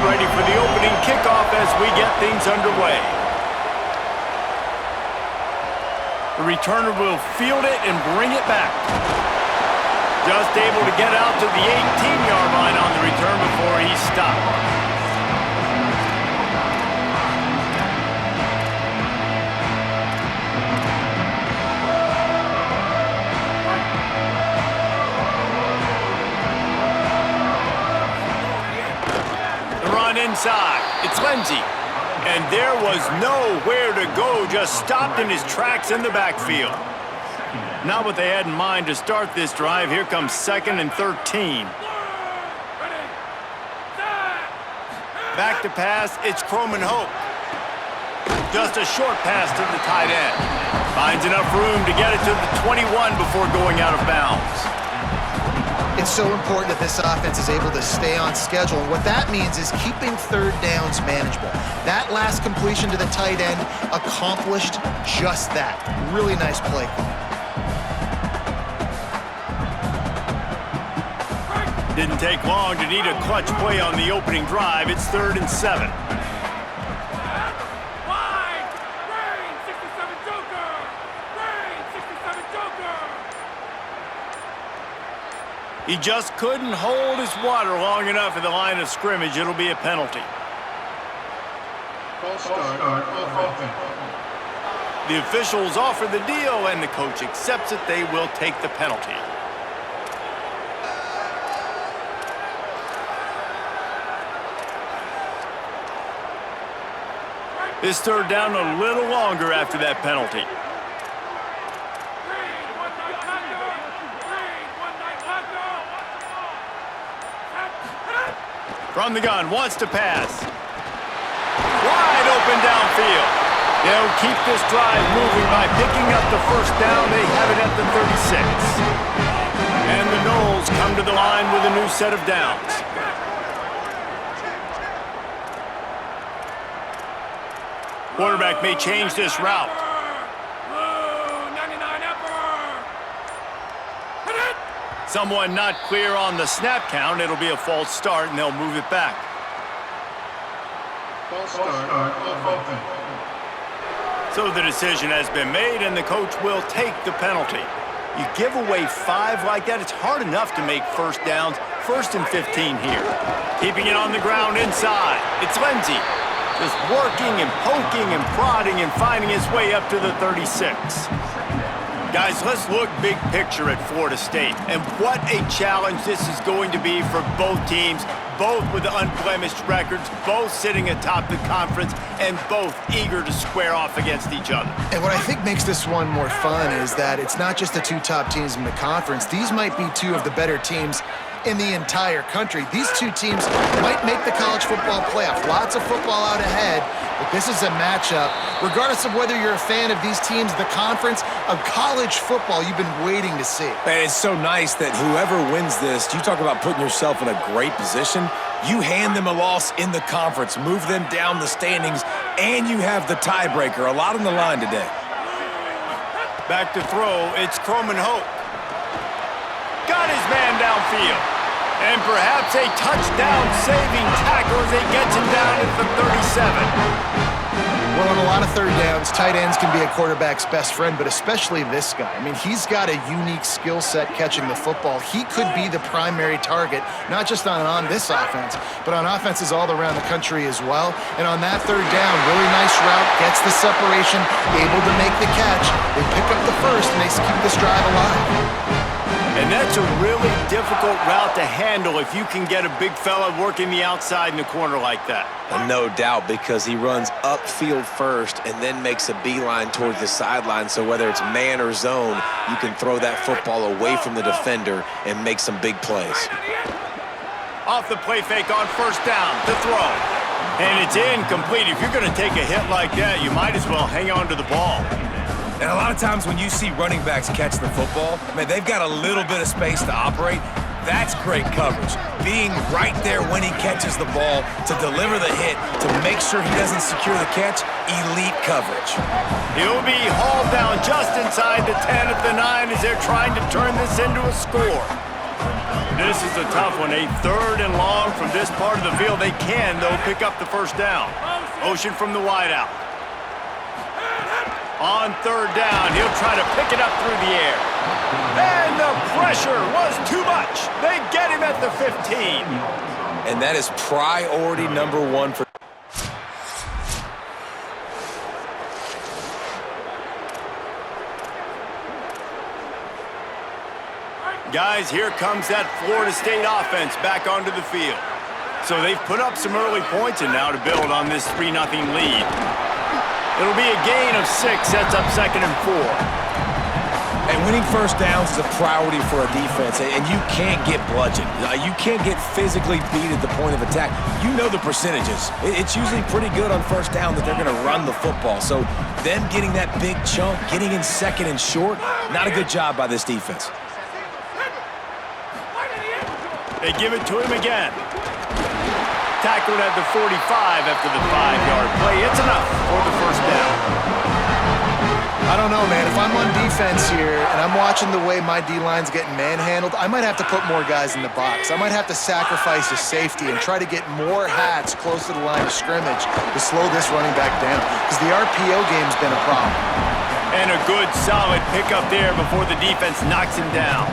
ready for the opening kickoff as we get things underway. The returner will field it and bring it back. Just able to get out to the 18-yard line on the return before he stopped. Inside, it's Lindsey. And there was nowhere to go, just stopped in his tracks in the backfield. Not what they had in mind to start this drive. Here comes 2nd and 13. Back to pass, it's Croman Hope. Just a short pass to the tight end. Finds enough room to get it to the 21 before going out of bounds. It's so important that this offense is able to stay on schedule. And what that means is keeping third downs manageable. That last completion to the tight end accomplished just that. Really nice play. Didn't take long to need a clutch play on the opening drive. It's 3rd and 7. He just couldn't hold his water long enough at the line of scrimmage. It'll be a penalty. False start. The officials offer the deal, and the coach accepts it. They will take the penalty. This 3rd down a little longer after that penalty. From the gun, wants to pass. Wide open downfield. They'll keep this drive moving by picking up the 1st down. They have it at the 36. And the Noles come to the line with a new set of downs. Quarterback may change this route. Someone not clear on the snap count. It'll be a false start, and they'll move it back. False start. So the decision has been made, and the coach will take the penalty. You give away 5 like that, it's hard enough to make 1st downs. 1st and 15 here. Keeping it on the ground inside. It's Lindsey. Just working and poking and prodding and finding his way up to the 36. Guys, let's look big picture at Florida State. And what a challenge this is going to be for both teams, both with unblemished records, both sitting atop the conference, and both eager to square off against each other. And what I think makes this one more fun is that it's not just the 2 top teams in the conference. These might be 2 of the better teams in the entire country. These 2 teams might make the college football playoff. Lots of football out ahead, but this is a matchup, regardless of whether you're a fan of these teams, the conference, of college football you've been waiting to see. And it's so nice that whoever wins this, you talk about putting yourself in a great position, you hand them a loss in the conference, move them down the standings, and you have the tiebreaker. A lot on the line today. Back to throw, it's Croman Hope. Got his man downfield. And perhaps a touchdown-saving tackle as he gets him down at the 37. Well, on a lot of 3rd downs, tight ends can be a quarterback's best friend, but especially this guy. I mean, he's got a unique skill set catching the football. He could be the primary target, not just on this offense, but on offenses all around the country as well. And on that 3rd down, really nice route, gets the separation, able to make the catch. They pick up the 1st, and they keep this drive alive. And that's a really difficult route to handle if you can get a big fella working the outside in the corner like that. No doubt, because he runs upfield first and then makes a beeline towards the sideline. So whether it's man or zone, you can throw that football away from the defender and make some big plays. Off the play fake on 1st down to throw. And it's incomplete. If you're going to take a hit like that, you might as well hang on to the ball. And a lot of times when you see running backs catch the football, man, they've got a little bit of space to operate. That's great coverage. Being right there when he catches the ball to deliver the hit, to make sure he doesn't secure the catch, elite coverage. He'll be hauled down just inside the 10 at the 9 as they're trying to turn this into a score. This is a tough one. A 3rd and long from this part of the field. They can, though, pick up the first down. Motion from the wideout. On 3rd down, he'll try to pick it up through the air. And the pressure was too much. They get him at the 15. And that is priority number 1 for... Guys, here comes that Florida State offense back onto the field. So they've put up some early points and now to build on this 3-0 lead. It'll be a gain of 6, sets up 2nd and 4. And winning first downs is a priority for a defense, and you can't get bludgeoned. You can't get physically beat at the point of attack. You know the percentages. It's usually pretty good on first down that they're going to run the football. So them getting that big chunk, getting in 2nd and short, not a good job by this defense. They give it to him again. Tackled at the 45 after the 5-yard play. It's enough for the first down. I don't know, man. If I'm on defense here and I'm watching the way my D-line's getting manhandled, I might have to put more guys in the box. I might have to sacrifice a safety and try to get more hats close to the line of scrimmage to slow this running back down, because the RPO game's been a problem. And a good, solid pickup there before the defense knocks him down.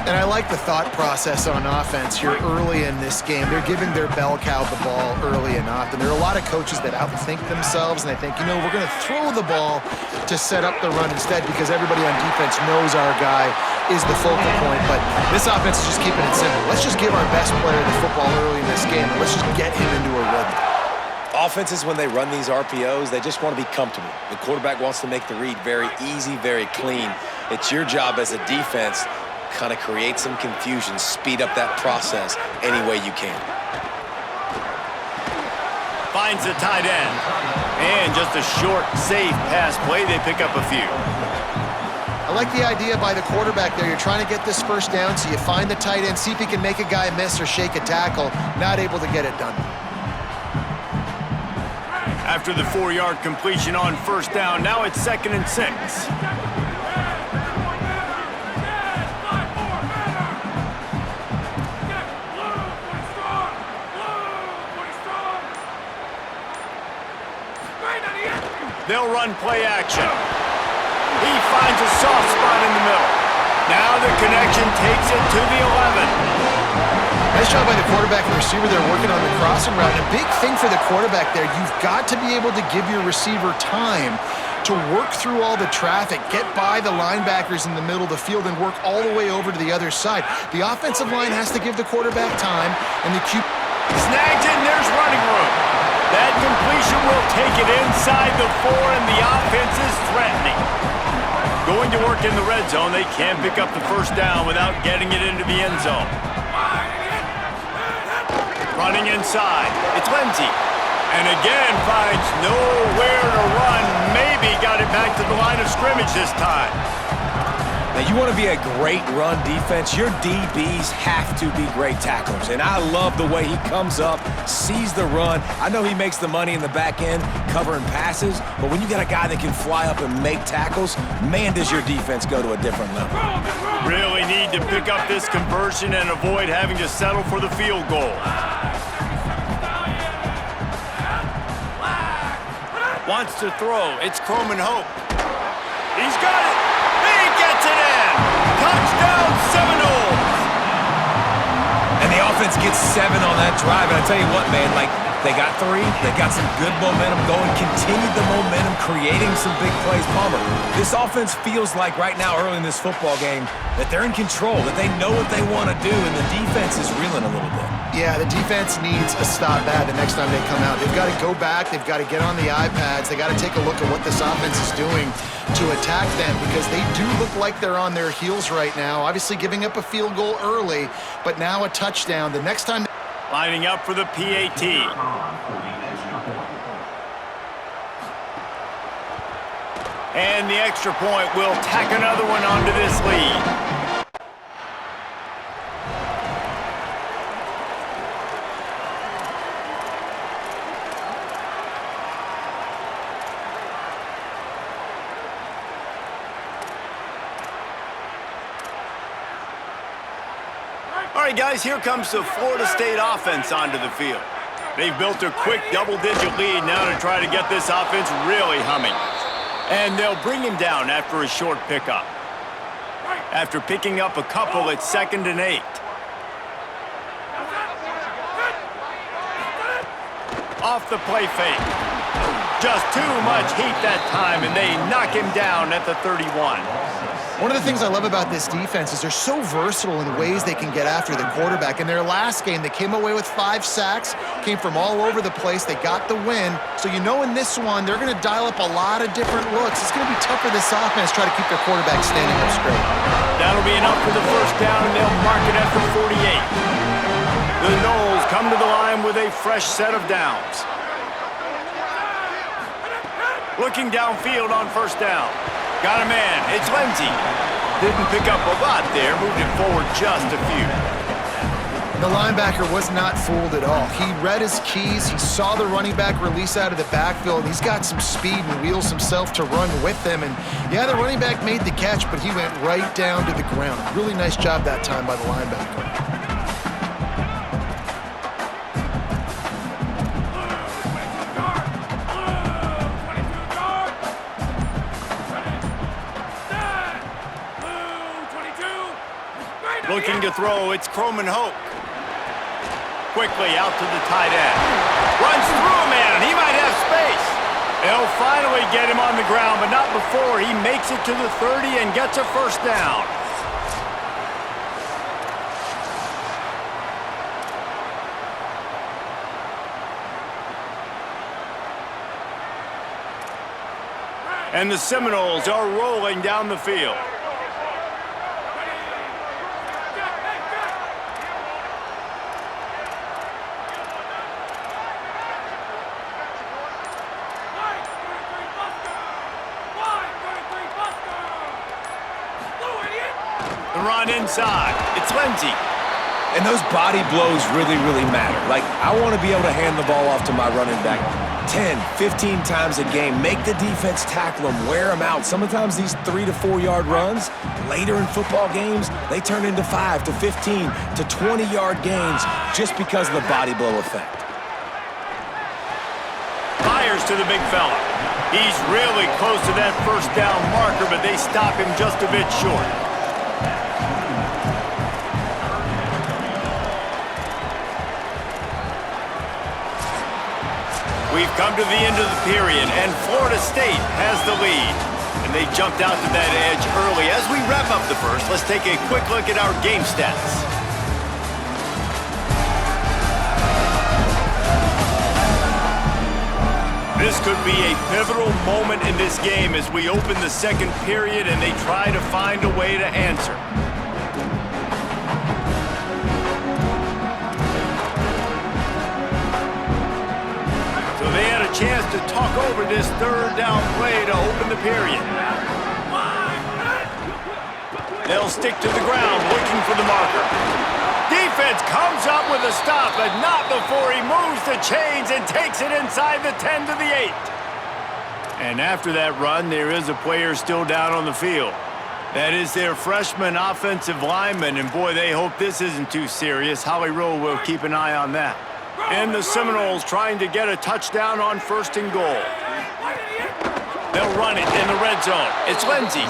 And I like the thought process on offense here early in this game. They're giving their bell cow the ball early and often. There are a lot of coaches that outthink themselves, and they think, you know, we're going to throw the ball to set up the run instead because everybody on defense knows our guy is the focal point. But this offense is just keeping it simple. Let's just give our best player the football early in this game, and let's just get him into a rhythm. Offenses, when they run these RPOs, they just want to be comfortable. The quarterback wants to make the read very easy, very clean. It's your job as a defense kind of create some confusion, speed up that process any way you can. Finds the tight end. And just a short, safe pass play. They pick up a few. I like the idea by the quarterback there. You're trying to get this first down, so you find the tight end, see if he can make a guy miss or shake a tackle. Not able to get it done. After the 4-yard completion on first down, now it's 2nd and 6. They'll run play action. He finds a soft spot in the middle. Now the connection takes it to the 11. Nice job by the quarterback and receiver there working on the crossing route. And a big thing for the quarterback there, you've got to be able to give your receiver time to work through all the traffic, get by the linebackers in the middle of the field, and work all the way over to the other side. The offensive line has to give the quarterback time, and the QB snagged it, and there's running room. That completion will take it inside the 4, and the offense is threatening. Going to work in the red zone, they can pick up the first down without getting it into the end zone. Running inside, it's Lindsey. And again finds nowhere to run. Maybe got it back to the line of scrimmage this time. Now, you want to be a great run defense, your DBs have to be great tacklers. And I love the way he comes up, sees the run. I know he makes the money in the back end covering passes, but when you got a guy that can fly up and make tackles, man, does your defense go to a different level. Really need to pick up this conversion and avoid having to settle for the field goal. Wants to throw. It's Croman Hope. He's got it. He gets it in. Touchdown, Seminoles. And the offense gets 7 on that drive. And I tell you what, man, like, they got 3. They got some good momentum going, continued the momentum, creating some big plays. Palmer, this offense feels like right now, early in this football game, that they're in control, that they know what they want to do, and the defense is reeling a little bit. Yeah, the defense needs a stop bad the next time they come out. They've got to go back. They've got to get on the iPads. They got to take a look at what this offense is doing to attack them, because they do look like they're on their heels right now. Obviously giving up a field goal early, but now a touchdown. The next time... Lining up for the PAT. And the extra point will tack another one onto this lead. All right, guys, here comes the Florida State offense onto the field. They've built a quick double-digit lead now to try to get this offense really humming. And they'll bring him down after a short pickup. After picking up a couple, it's 2nd and 8. Off the play fake. Just too much heat that time, and they knock him down at the 31. One of the things I love about this defense is they're so versatile in ways they can get after the quarterback. In their last game, they came away with 5 sacks, came from all over the place. They got the win. So you know in this one, they're going to dial up a lot of different looks. It's going to be tough for this offense to try to keep their quarterback standing up straight. That'll be enough for the first down, and they'll mark it at the 48. The Noles come to the line with a fresh set of downs. Looking downfield on first down. Got a man. It's Lindsey. Didn't pick up a lot there. Moved it forward just a few. The linebacker was not fooled at all. He read his keys. He saw the running back release out of the backfield. He's got some speed and wheels himself to run with him. And yeah, the running back made the catch, but he went right down to the ground. Really nice job that time by the linebacker. Looking to throw, it's Croman Hope. Quickly out to the tight end. Runs through a man, he might have space. They'll finally get him on the ground, but not before he makes it to the 30 and gets a first down. And the Seminoles are rolling down the field. The run inside. It's Lindsey. And those body blows really, really matter. Like, I want to be able to hand the ball off to my running back 10, 15 times a game. Make the defense tackle them, wear them out. Sometimes these 3 to 4 yard runs, later in football games, they turn into 5 to 15 to 20 yard gains just because of the body blow effect. Fires to the big fella. He's really close to that first down marker, but they stop him just a bit short. We've come to the end of the period, and Florida State has the lead. And they jumped out to that edge early. As we wrap up the first, let's take a quick look at our game stats. This could be a pivotal moment in this game as we open the second period and they try to find a way to answer. They had a chance to talk over this third down play to open the period. They'll stick to the ground looking for the marker. Defense comes up with a stop, but not before he moves the chains and takes it inside the 10 to the 8. And after that run, there is a player still down on the field. That is their freshman offensive lineman, and boy, they hope this isn't too serious. Holly Rowe will keep an eye on that. And the Seminoles trying to get a touchdown on 1st and goal. They'll run it in the red zone. It's Lindsey.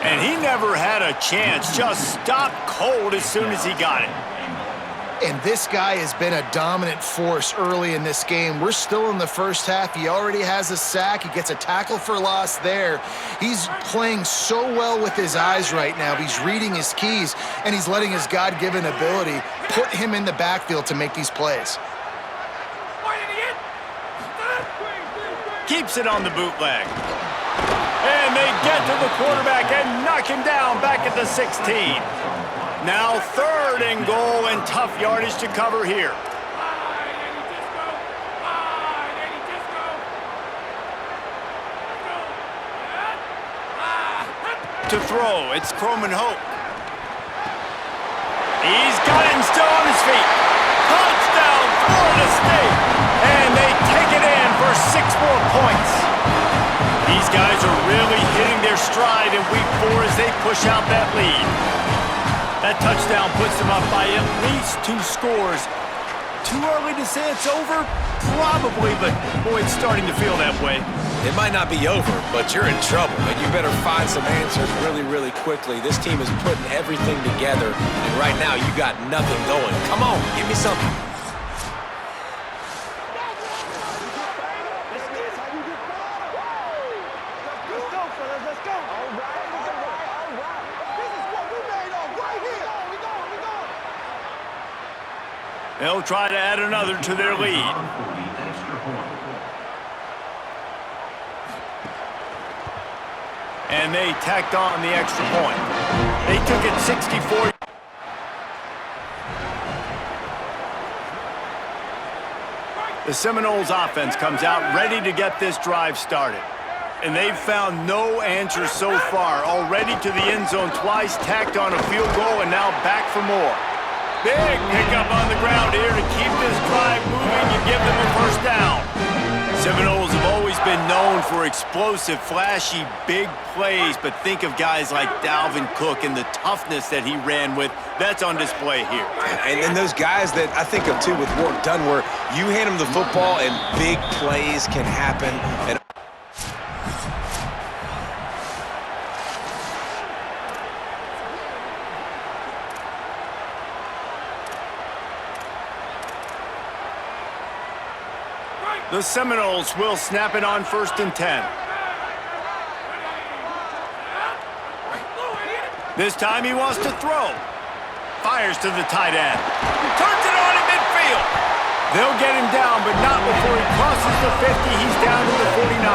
And he never had a chance. Just stopped cold as soon as he got it. And this guy has been a dominant force early in this game. We're still in the first half. He already has a sack. He gets a tackle for loss there. He's playing so well with his eyes right now. He's reading his keys, and he's letting his God-given ability put him in the backfield to make these plays. Keeps it on the bootleg. And they get to the quarterback and knock him down back at the 16. Now 3rd and goal and tough yardage to cover here. To throw, it's Croman Hope. He's got him still on his feet. Touchdown, Florida State. And they take it in for 6 more points. These guys are really hitting their stride in week 4 as they push out that lead. That touchdown puts them up by at least 2 scores. Too early to say it's over? Probably, but boy, it's starting to feel that way. It might not be over, but you're in trouble, and you better find some answers really, really quickly. This team is putting everything together, and right now you got nothing going. Come on, give me something. They'll try to add another to their lead. And they tacked on the extra point. They took it 64. The Seminoles offense comes out ready to get this drive started. And they've found no answers so far. Already to the end zone twice, tacked on a field goal, and now back for more. Big pickup on the ground here to keep this drive moving and give them a first down. Seminoles have always been known for explosive, flashy, big plays, but think of guys like Dalvin Cook and the toughness that he ran with. That's on display here. And then those guys that I think of, too, with Ward Dunn, where you hand them the football and big plays can happen. And the Seminoles will snap it on 1st and 10. This time he wants to throw. Fires to the tight end. Turns it on in midfield. They'll get him down, but not before he crosses the 50. He's down to the 49.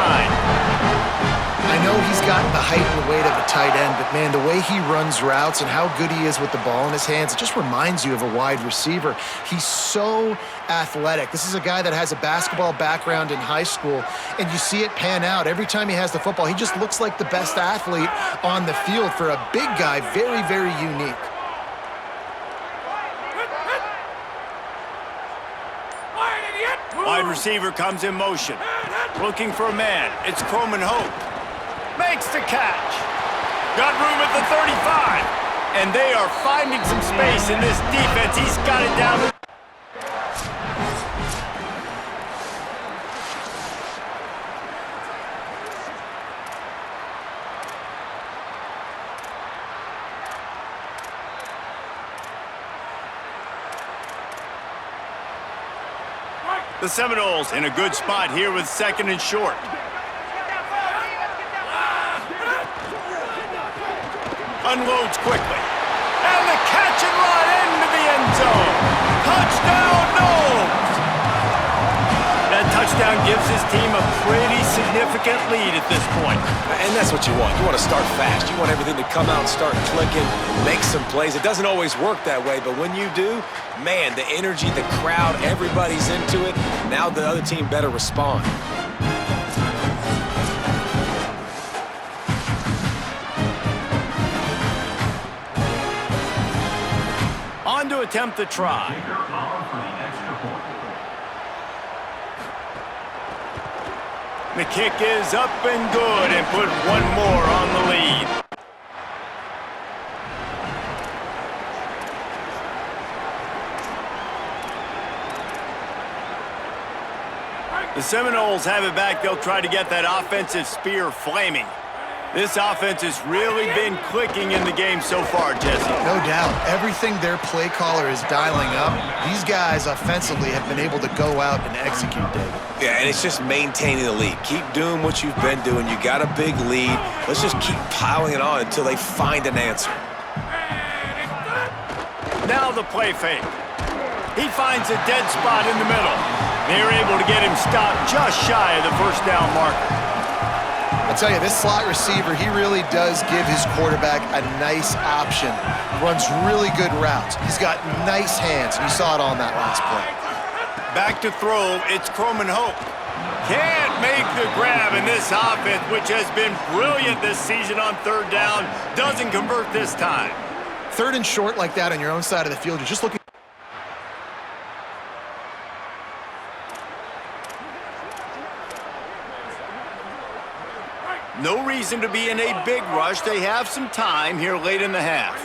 I know he's got the height and the weight of a tight end, but man, the way he runs routes and how good he is with the ball in his hands, it just reminds you of a wide receiver. He's so athletic. This is a guy that has a basketball background in high school, and you see it pan out. Every time he has the football, he just looks like the best athlete on the field. For a big guy, very, very unique. Wide receiver comes in motion. Looking for a man. It's Croman Hope. Makes the catch. Got room at the 35. And they are finding some space in this defense. He's got it down. The Seminoles in a good spot here with 2nd and short. Unloads quickly. And the catch and run into the end zone. Touchdown, Noles! That touchdown gives his team a pretty significant lead at this point. And that's what you want. You want to start fast. You want everything to come out and start clicking, make some plays. It doesn't always work that way, but when you do, man, the energy, the crowd, everybody's into it. Now the other team better respond. On to attempt the try. The kick is up and good and put one more on the lead. The Seminoles have it back. They'll try to get that offensive spear flaming. This offense has really been clicking in the game so far, Jesse. No doubt. Everything their play caller is dialing up, these guys offensively have been able to go out and execute, David. Yeah, and it's just maintaining the lead. Keep doing what you've been doing. You got a big lead. Let's just keep piling it on until they find an answer. Now the play fake. He finds a dead spot in the middle. They're able to get him stopped just shy of the first down marker. I tell you, this slot receiver, he really does give his quarterback a nice option. Runs really good routes. He's got nice hands, and you saw it on that last play. Back to throw, it's Croman Hope. Can't make the grab, and this offense, which has been brilliant this season on 3rd down, doesn't convert this time. 3rd and short like that on your own side of the field, you're just looking. No reason to be in a big rush. They have some time here late in the half.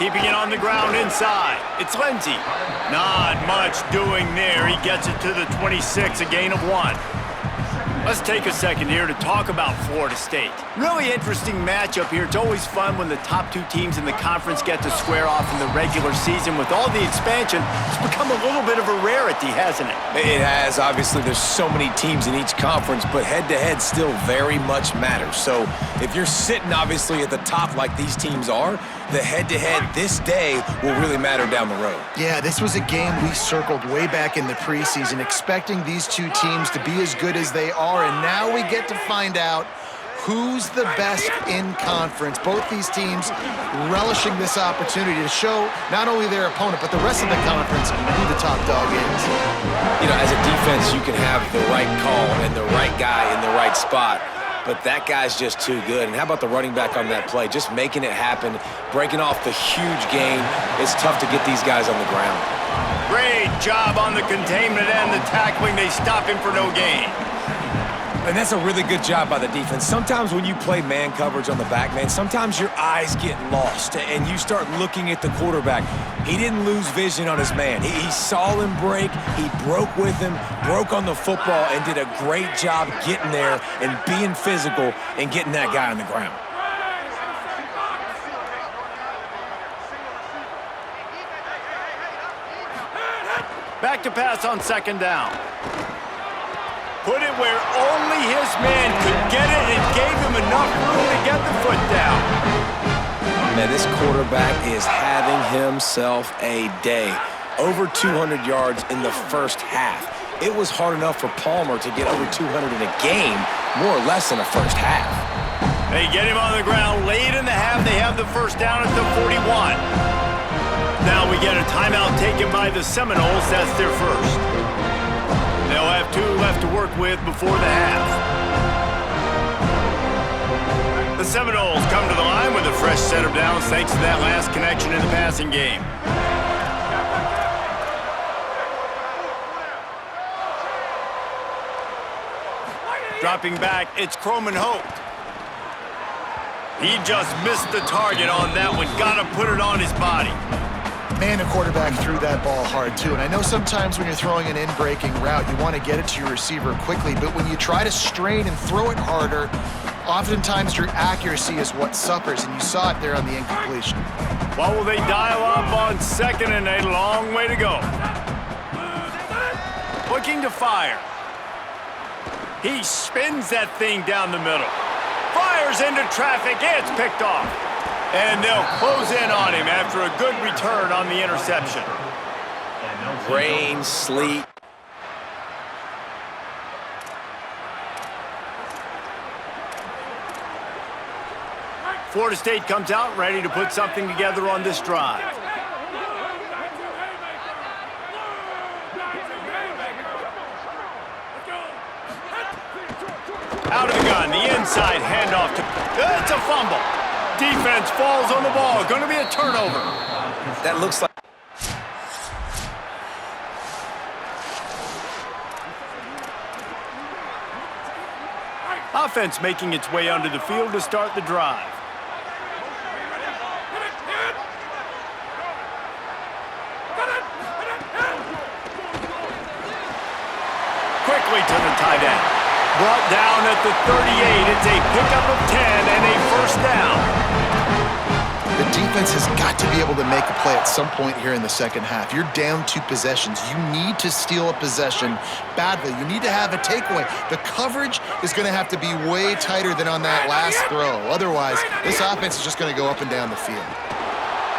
Keeping it on the ground inside. It's Lindsey. Not much doing there. He gets it to the 26, a gain of 1. Let's take a second here to talk about Florida State. Really interesting matchup here. It's always fun when the top two teams in the conference get to square off in the regular season. With all the expansion, it's become a little bit of a rarity, hasn't it? It has. Obviously, there's so many teams in each conference, but head-to-head still very much matters. So if you're sitting, obviously, at the top like these teams are, the head-to-head this day will really matter down the road. Yeah, this was a game we circled way back in the preseason, expecting these two teams to be as good as they are, and now we get to find out who's the best in conference. Both these teams relishing this opportunity to show not only their opponent, but the rest of the conference who the top dog is. You know, as a defense, you can have the right call and the right guy in the right spot, but that guy's just too good. And how about the running back on that play? Just making it happen, breaking off the huge gain. It's tough to get these guys on the ground. Great job on the containment and the tackling. They stop him for no gain. And that's a really good job by the defense. Sometimes when you play man coverage on the back, man, sometimes your eyes get lost and you start looking at the quarterback. He didn't lose vision on his man. He saw him break, he broke with him, broke on the football, and did a great job getting there and being physical and getting that guy on the ground. Back to pass on second down. Put it where only his man could get it and gave him enough room to get the foot down. Man, this quarterback is having himself a day. Over 200 yards in the first half. It was hard enough for Palmer to get over 200 in a game, more or less in the first half. They get him on the ground late in the half. They have the first down at the 41. Now we get a timeout taken by the Seminoles. That's their first. They'll have 2 left to work with before the half. The Seminoles come to the line with a fresh set of downs thanks to that last connection in the passing game. Dropping back, it's Croman Hope. He just missed the target on that one. Got to put it on his body. Man, the quarterback threw that ball hard, too. And I know sometimes when you're throwing an in-breaking route, you want to get it to your receiver quickly. But when you try to strain and throw it harder, oftentimes your accuracy is what suffers. And you saw it there on the incompletion. What will they dial up on second and a long way to go? Looking to fire. He spins that thing down the middle. Fires into traffic. It's picked off. And they'll close in on him after a good return on the interception. Rain, sleet. Florida State comes out ready to put something together on this drive. Out of the gun, the inside handoff to... It's a fumble. Defense falls on the ball. Going to be a turnover. That looks like... Offense making its way onto the field to start the drive. Quickly to the tight end. Brought down at the 38. It's a pickup of 10 and a first down. The defense has got to be able to make a play at some point here in the second half. You're down 2 possessions. You need to steal a possession badly. You need to have a takeaway. The coverage is going to have to be way tighter than on that last throw. Otherwise, this offense is just going to go up and down the field.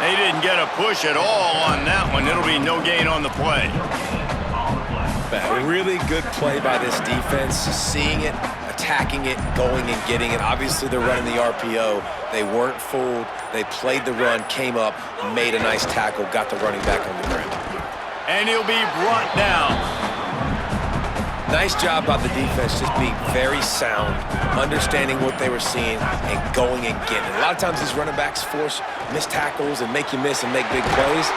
They didn't get a push at all on that one. It'll be no gain on the play. A really good play by this defense, seeing it, attacking it, going and getting it. Obviously, they're running the RPO. They weren't fooled. They played the run, came up, made a nice tackle, got the running back on the ground. And he'll be brought down. Nice job by the defense, just being very sound, understanding what they were seeing, and going and getting it. A lot of times these running backs force missed tackles and make you miss and make big plays.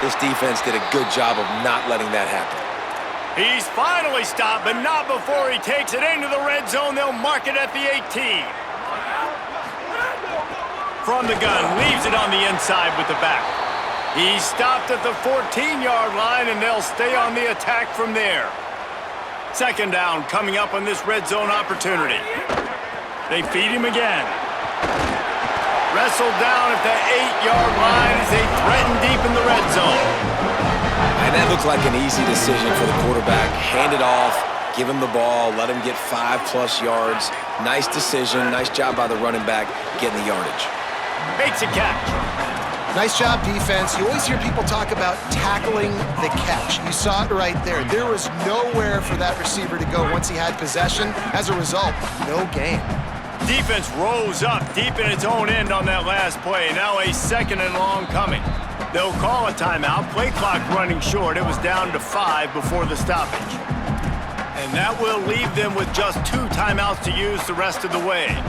This defense did a good job of not letting that happen. He's finally stopped, but not before he takes it into the red zone. They'll mark it at the 18. From the gun, leaves it on the inside with the back. He's stopped at the 14-yard line, and they'll stay on the attack from there. Second down coming up on this red zone opportunity. They feed him again. Wrestled down at the 8-yard line as they threaten deep in the red zone. And that looked like an easy decision for the quarterback. Hand it off, give him the ball, let him get 5+ yards. Nice decision, nice job by the running back getting the yardage. Makes a catch. Nice job, defense. You always hear people talk about tackling the catch. You saw it right there. There was nowhere for that receiver to go once he had possession. As a result, no gain. Defense rose up deep in its own end on that last play. Now a 2nd and long coming. They'll call a timeout. Play clock running short. It was down to 5 before the stoppage. And that will leave them with just 2 timeouts to use the rest of the way.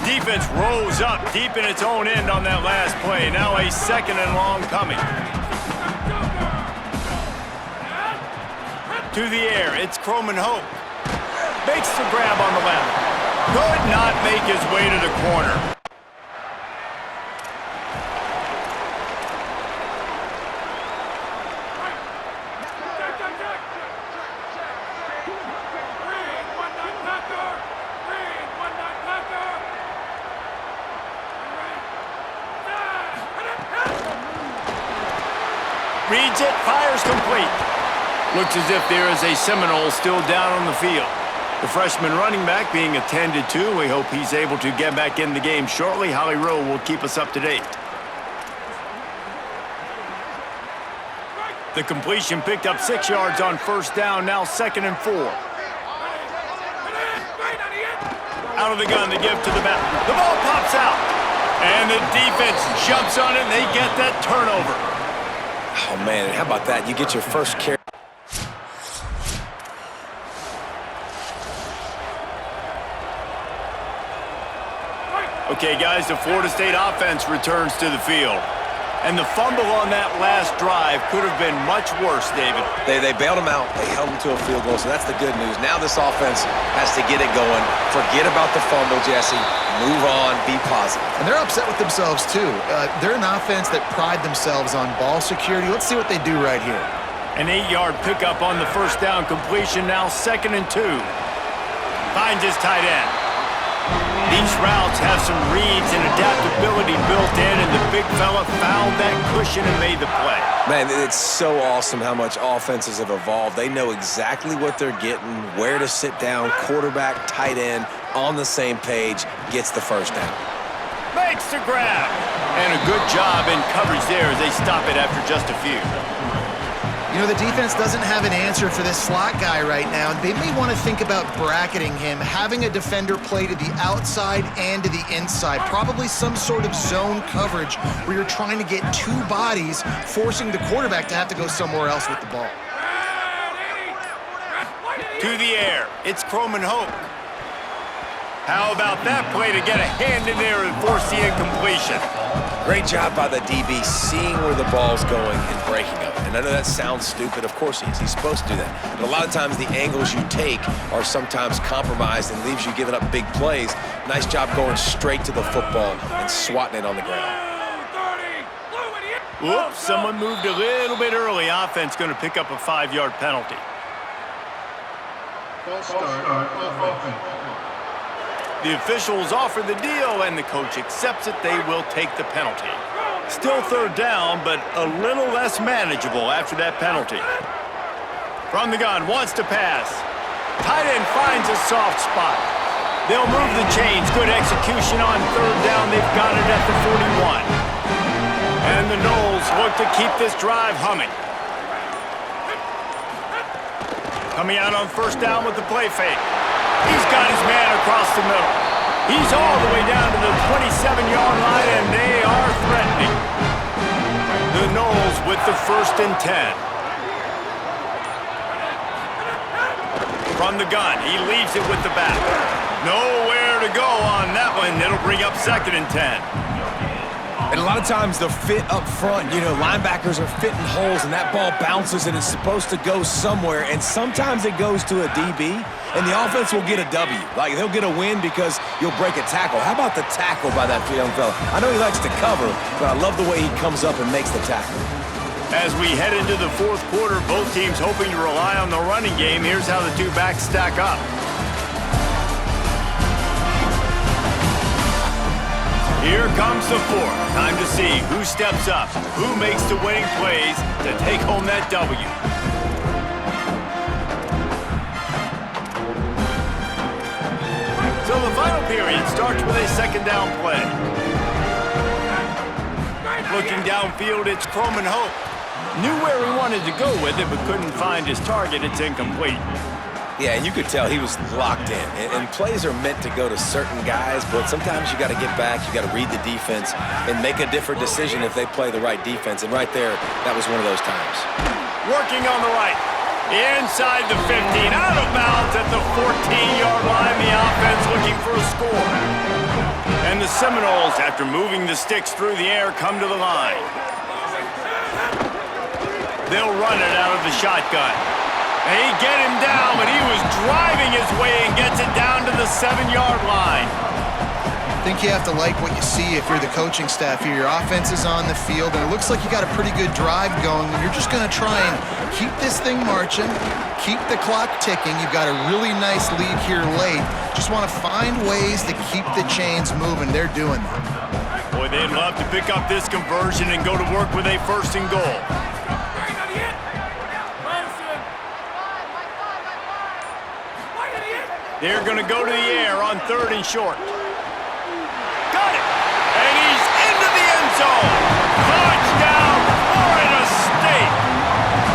Defense rose up deep in its own end on that last play. Now a 2nd and long coming. To the air, it's Croman Hope. Makes the grab on the left. Could not make his way to the corner. Reads it, fires complete. Looks as if there is a Seminole still down on the field. The freshman running back being attended to. We hope he's able to get back in the game shortly. Holly Rowe will keep us up to date. The completion picked up 6 yards on first down, now 2nd and 4. Out of the gun, they give to the back. The ball pops out. And the defense jumps on it, and they get that turnover. Oh, man, how about that? You get your first carry. Okay, guys, the Florida State offense returns to the field. And the fumble on that last drive could have been much worse, David. They bailed him out. They held him to a field goal, so that's the good news. Now this offense has to get it going. Forget about the fumble, Jesse. Move on. Be positive. And they're upset with themselves, too. They're an offense that pride themselves on ball security. Let's see what they do right here. An 8-yard pickup on the first down completion, now 2nd and 2. Finds his tight end. These routes have some reads and adaptability built in, and the big fella found that cushion and made the play. Man, it's so awesome how much offenses have evolved. They know exactly what they're getting, where to sit down, quarterback, tight end, on the same page, gets the first down. Makes the grab. And a good job in coverage there as they stop it after just a few. You know, the defense doesn't have an answer for this slot guy right now. They may want to think about bracketing him, having a defender play to the outside and to the inside. Probably some sort of zone coverage where you're trying to get 2 bodies, forcing the quarterback to have to go somewhere else with the ball. To the air, it's Croman Hope. How about that play to get a hand in there and force the incompletion? Great job by the DB seeing where the ball's going and breaking up. And I know that sounds stupid. Of course he is. He's supposed to do that. But a lot of times the angles you take are sometimes compromised and leaves you giving up big plays. Nice job going straight to the football and swatting it on the ground. Whoops, someone moved a little bit early. Offense going to pick up a 5-yard penalty. The officials offer the deal, and the coach accepts it. They will take the penalty. Still 3rd down, but a little less manageable after that penalty. From the gun, wants to pass. Tight end finds a soft spot. They'll move the chains. Good execution on 3rd down. They've got it at the 41. And the Noles look to keep this drive humming. Coming out on 1st down with the play fake. He's got his man across the middle. He's all the way down to the 27-yard line, and they are threatening. The Noles with the 1st and 10. From the gun, he leaves it with the back. Nowhere to go on that one. It'll bring up 2nd and 10. And a lot of times the fit up front, you know, linebackers are fitting holes and that ball bounces and it's supposed to go somewhere, and sometimes it goes to a DB and the offense will get a W. Like, they'll get a win because you'll break a tackle. How about the tackle by that young fella? I know he likes to cover, but I love the way he comes up and makes the tackle. As we head into the fourth quarter, both teams hoping to rely on the running game. Here's how the two backs stack up. Here comes the fourth. Time to see who steps up, who makes the winning plays to take home that W. So the final period starts with a second down play. Looking downfield, it's Croman Hope. Knew where he wanted to go with it, but couldn't find his target. It's incomplete. Yeah, and you could tell he was locked in. And plays are meant to go to certain guys, but sometimes you got to get back, you got to read the defense, and make a different decision if they play the right defense. And right there, that was one of those times. Working on the right. Inside the 15, out of bounds at the 14-yard line. The offense looking for a score. And the Seminoles, after moving the sticks through the air, come to the line. They'll run it out of the shotgun. They get him down, but he was driving his way and gets it down to the 7-yard line. I think you have to like what you see if you're the coaching staff here. Your offense is on the field, and it looks like you got a pretty good drive going. You're just going to try and keep this thing marching, keep the clock ticking. You've got a really nice lead here late. Just want to find ways to keep the chains moving. They're doing that. Boy, they'd love to pick up this conversion and go to work with a first and goal. They're going to go to the air on 3rd and short. Got it! And he's into the end zone! Touchdown, Florida State!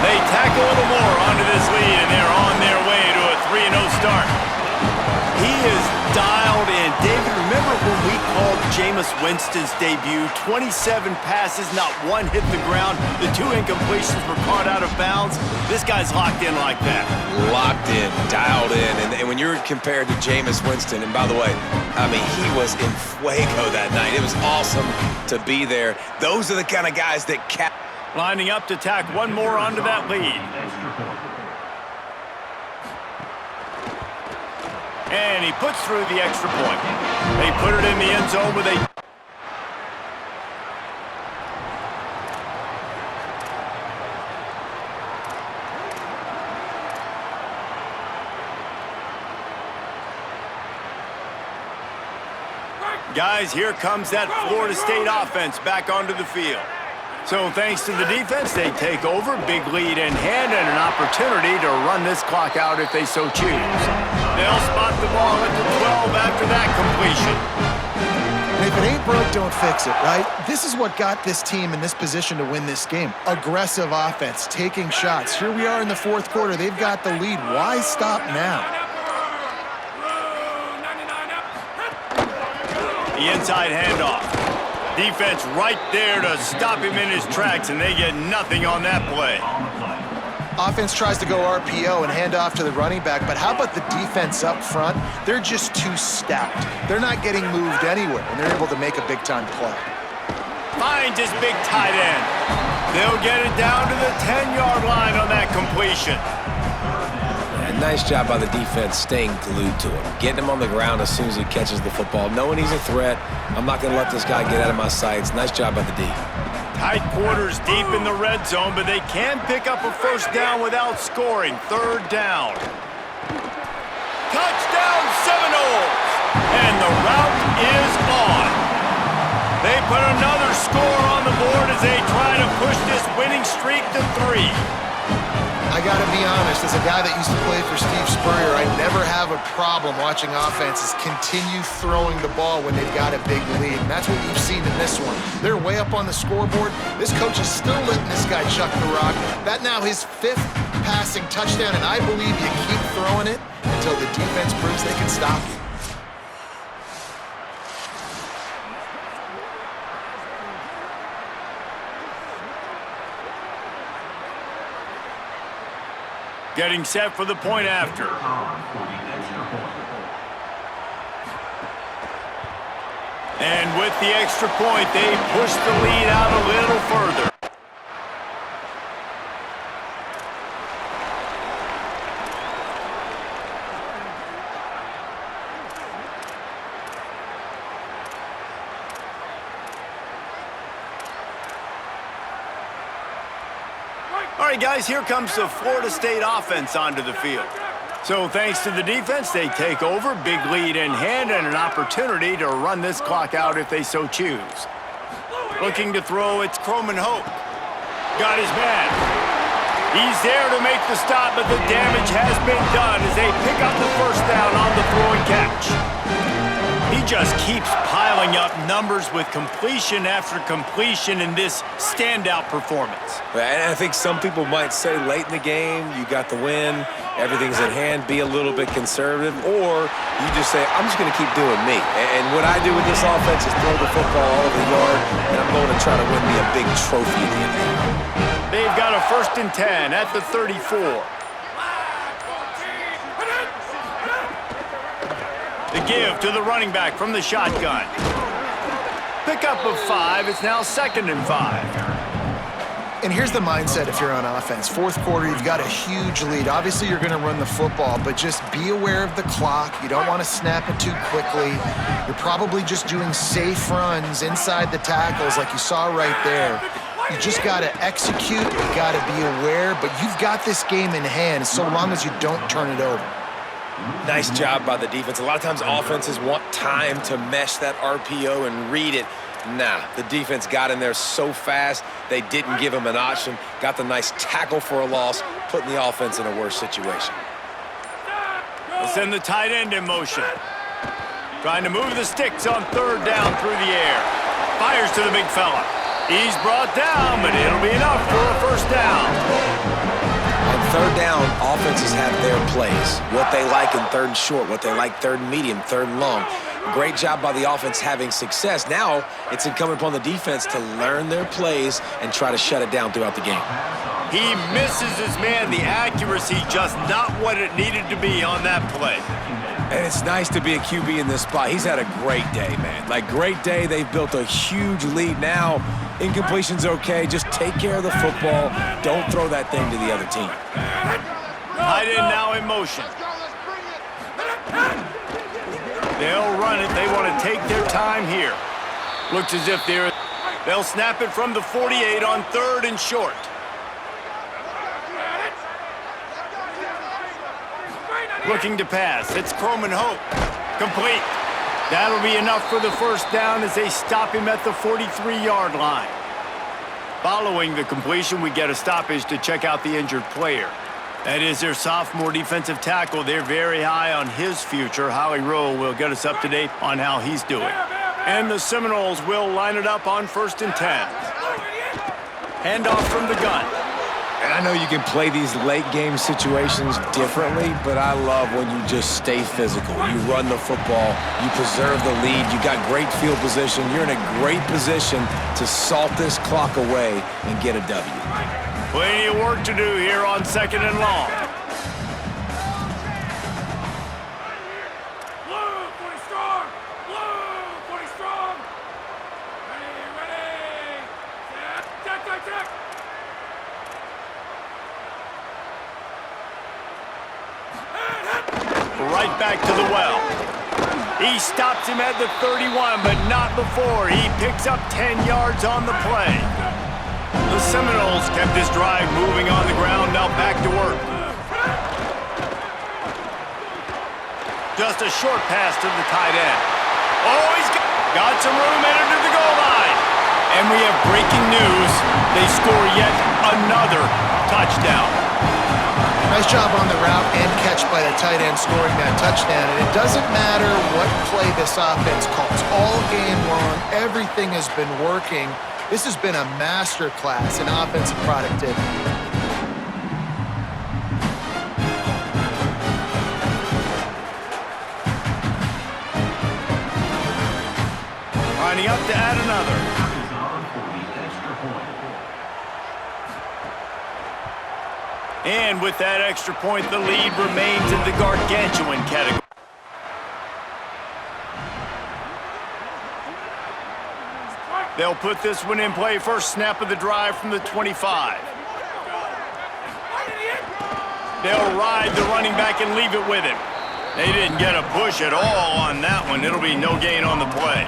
They tack a little more onto this lead, and they're on their way to a 3-0 start. He is dialed in. David, remember when we called Jameis Winston's debut? 27 passes, not one hit the ground. The 2 incompletions were caught out of bounds. This guy's locked in like that. Locked in, dialed in. And when you're compared to Jameis Winston, and by the way, I mean, he was in fuego that night. It was awesome to be there. Those are the kind of guys that lining up to tack one more onto that lead. And he puts through the extra point. They put it in the end zone with a... Guys, here comes that Florida State offense back onto the field. So thanks to the defense, they take over, big lead in hand, and an opportunity to run this clock out if they so choose. They'll spot the ball at the 12 after that completion. And if it ain't broke, don't fix it, right? This is what got this team in this position to win this game. Aggressive offense, taking shots. Here we are in the fourth quarter. They've got the lead. Why stop now? The inside handoff. Defense right there to stop him in his tracks, and they get nothing on that play. Offense tries to go RPO and hand off to the running back, but how about the defense up front? They're just too stout. They're not getting moved anywhere, and they're able to make a big-time play. Finds his big tight end. They'll get it down to the 10-yard line on that completion. Nice job by the defense staying glued to him, getting him on the ground as soon as he catches the football, knowing he's a threat. I'm not going to let this guy get out of my sights. Nice job by the D. Tight quarters deep in the red zone, but they can pick up a first down without scoring. 3rd down. Touchdown Seminoles! And the route is on. They put another score on the board as they try to push this winning streak to 3. I got to be honest, as a guy that used to play for Steve Spurrier, I never have a problem watching offenses continue throwing the ball when they've got a big lead. And that's what we've seen in this one. They're way up on the scoreboard. This coach is still letting this guy chuck the rock. That now his 5th passing touchdown, and I believe you keep throwing it until the defense proves they can stop you. Getting set for the point after. And with the extra point, they push the lead out a little further. All right, guys, here comes the Florida State offense onto the field. So thanks to the defense, they take over, big lead in hand, and an opportunity to run this clock out if they so choose. Looking to throw, it's Croman Hope. Got his man. He's there to make the stop, but the damage has been done as they pick up the first down on the throw and catch. He just keeps piling up numbers with completion after completion in this standout performance. And I think some people might say late in the game, you got the win, everything's at hand, be a little bit conservative, or you just say, I'm just going to keep doing me. And what I do with this offense is throw the football all over the yard, and I'm going to try to win me a big trophy at the end of the game. They've got a 1st and 10 at the 34. The give to the running back from the shotgun. Pickup of 5. It's now 2nd and 5. And here's the mindset if you're on offense. Fourth quarter, you've got a huge lead. Obviously, you're going to run the football, but just be aware of the clock. You don't want to snap it too quickly. You're probably just doing safe runs inside the tackles like you saw right there. You just got to execute. You got to be aware, but you've got this game in hand so long as you don't turn it over. Nice job by the defense. A lot of times offenses want time to mesh that RPO and read it. Nah, the defense got in there so fast, they didn't give him an option. Got the nice tackle for a loss, putting the offense in a worse situation. We'll send the tight end in motion. Trying to move the sticks on 3rd down through the air. Fires to the big fella. He's brought down, but it'll be enough for a 1st down. On 3rd down, offenses have their plays. What they like in 3rd and short, what they like 3rd and medium, 3rd and long. Great job by the offense having success. Now, it's incumbent upon the defense to learn their plays and try to shut it down throughout the game. He misses his man. The accuracy just not what it needed to be on that play. And it's nice to be a QB in this spot. He's had a great day, man. Like, great day. They've built a huge lead now. Incompletion's okay. Just take care of the football. Don't throw that thing to the other team. Tight end now in motion. They'll run it. They want to take their time here. Looks as if they'll snap it from the 48 on 3rd and short. Looking to pass. It's Croman Hope. Complete. That'll be enough for the 1st down as they stop him at the 43-yard line. Following the completion, we get a stoppage to check out the injured player. That is their sophomore defensive tackle. They're very high on his future. Howie Rowe will get us up to date on how he's doing. And the Seminoles will line it up on 1st and 10. Handoff from the gun. And I know you can play these late game situations differently, but I love when you just stay physical. You run the football, you preserve the lead, you got great field position, you're in a great position to salt this clock away and get a W. Plenty of work to do here on 2nd and long. Right back to the well. He stops him at the 31, but not before. He picks up 10 yards on the play. The Seminoles kept this drive moving on the ground, now back to work. Just a short pass to the tight end. Oh, he's got some room entered to the goal line. And we have breaking news. They score yet another touchdown. Nice job on the route and catch by the tight end scoring that touchdown. And it doesn't matter what play this offense calls. All game long, everything has been working. This has been a master class in offensive productivity. Lining up to add another. And with that extra point, the lead remains in the gargantuan category. They'll put this one in play. First snap of the drive from the 25. They'll ride the running back and leave it with him. They didn't get a push at all on that one. It'll be no gain on the play.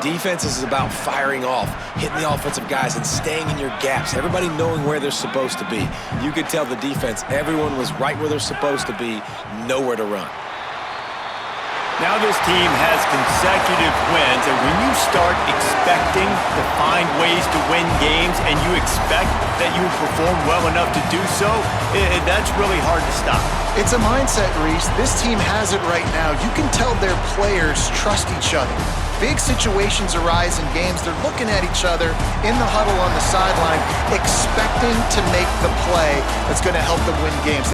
Defense is about firing off, hitting the offensive guys and staying in your gaps, everybody knowing where they're supposed to be. You could tell the defense, everyone was right where they're supposed to be, nowhere to run. Now this team has consecutive wins, and when you start expecting to find ways to win games and you expect that you will perform well enough to do so, that's really hard to stop. It's a mindset, Reese. This team has it right now. You can tell their players trust each other. Big situations arise in games. They're looking at each other in the huddle on the sideline, expecting to make the play that's going to help them win games.